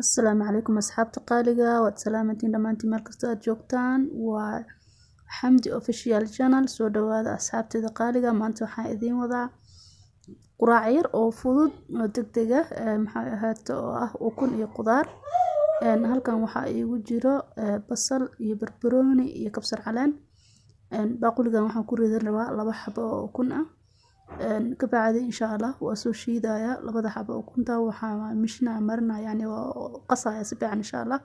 السلام عليكم أصحاب تقاليقة وسلامتين دمانتي مركزة جوكتان وحمدي official channel سو دوادا أصحاب تقاليقة maanta waxaan idiin wadaa quraac yar oo fudud oo degdeg ah maxay ahaato oo ah ukun iyo qudaar halkan waxaa iigu jiro basal iyo barbarooni iyo kabsar caleen baaquligan waxaan ku ridan rabaa 2 xabo oo ukun ah ka bacdi insha Allah waa soo shiidaya 2 xabo ukunta waxaa mishna marinaya yani qasaya si fiican insha Allah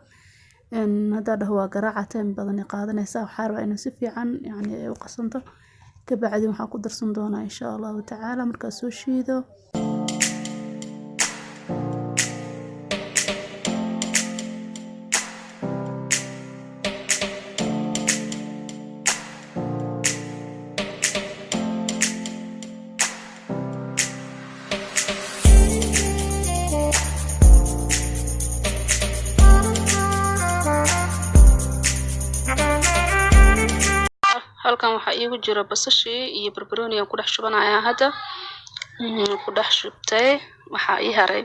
hada dhaho waa garaaca time badan qaadanaysa waxaa rabaa inay si fiican yani u qasanto ka bacdi waxaan ku darsan doonaa insha Allah ta'ala marka soo shiido halkan waxa iigu jira basashii iyo barbarooni aan ku dhex shubanayaa hadda ku dhex shubtay waxa ii haray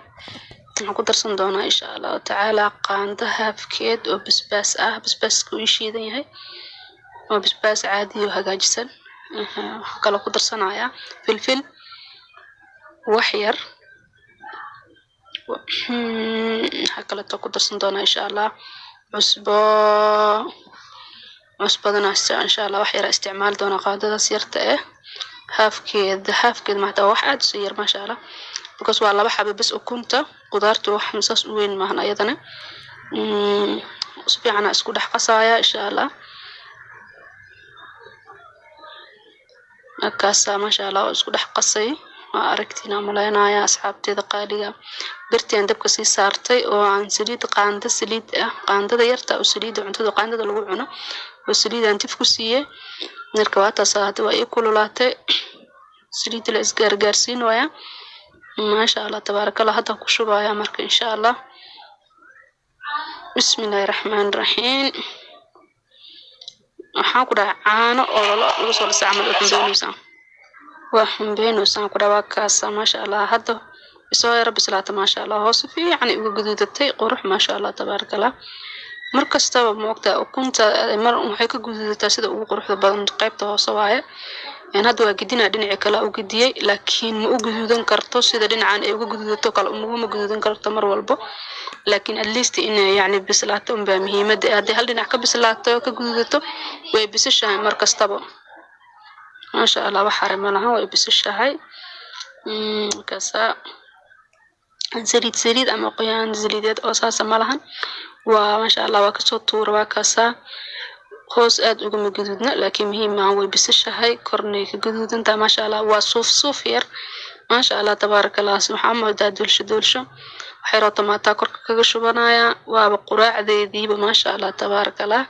waxaan ku darsan doonaa insha Allah ta'ala qaando haafkeed oo basbaaska uu shiidan yahay oo basbaas caadi oo hagaajisan waxa kale ku darsanayaa filfil wax yar waxa kale ku darsan doonaa insha Allah cusbadana insha Allah wax yar isticmaal doona qaadadaas yarta haafkeed ma taa wax aad u yar ma sha Allah because waa 2 xabo bas ukunta qudaartu wax miisas u weyn maahan ayadana si fiican isku dhex qasaya insha Allah akaasa ma sha Allah isku dhex qasay waa aragtina malaynaya asxaabteeda qaaliga birtaan dabka sii saartay oo aan qaandada yarta oo saliid cuntada qaandada lagu cuno oo saliid aan tif ku siiyay marka waa taas waa ay kululaatay saliid la isgaarsiin waaya ma sha Allah tabarakallah hada ku shubaya marka insha Allah bismillahir rahmanir rahim waxaan ku dhahay caano oo lagu soo lisaamal u xumbeynaysa waa xumbeynaysa ku dhawa kaasa ma sha Allah hada isoo yar bislaata ma sha Allah hoos fiican ugu guduudatay qurux ma sha Allah tabarakallah markastaba moogta ukunta mar waxay ka guduudataa sida ugu quruxda badan qaybta hoose waaye hada waa gidina dhinaca kale u gidiyay laakiin ma u guduudan karto sida dhinacan ay ugu guduudato kale uma guduudan karto mar walba laakiin at least in yani bislaato baa muhiimada hadii hal dhinac ka bislaato ka guduudato way bisashahay markastaba ma sha Allah waxa ramanaha way bisashahay kaasa saliid ama qoyaan saliideed oo saasa malahan waa ma sha Allah waa ka soo tuuraa kaasa hoos aad ugu guduudna laakiin muhiim ah way bisashahay kornay ka guduudanta ma sha Allah waa suuf yar ma sha Allah tabarakallah subhanahu dulsho waxay rootamata korka kaga shubanaya waa quraacdeediiba ma sha Allah tabarakallah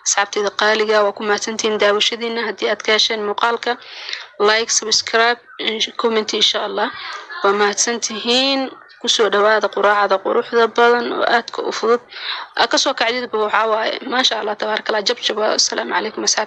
asxaabteeda qaaliga waa ku maasantiin daawashadiina hadii aad ka hesheen muuqaalka like subscribe comment insha Allah waa maasantiin kusoo dhawaada quraacada quruxda badan oo aadka u fudud ka soo kacdida waxa waaye ma sha Allah tabarakallah jabjaba assalamu alaykum asxaab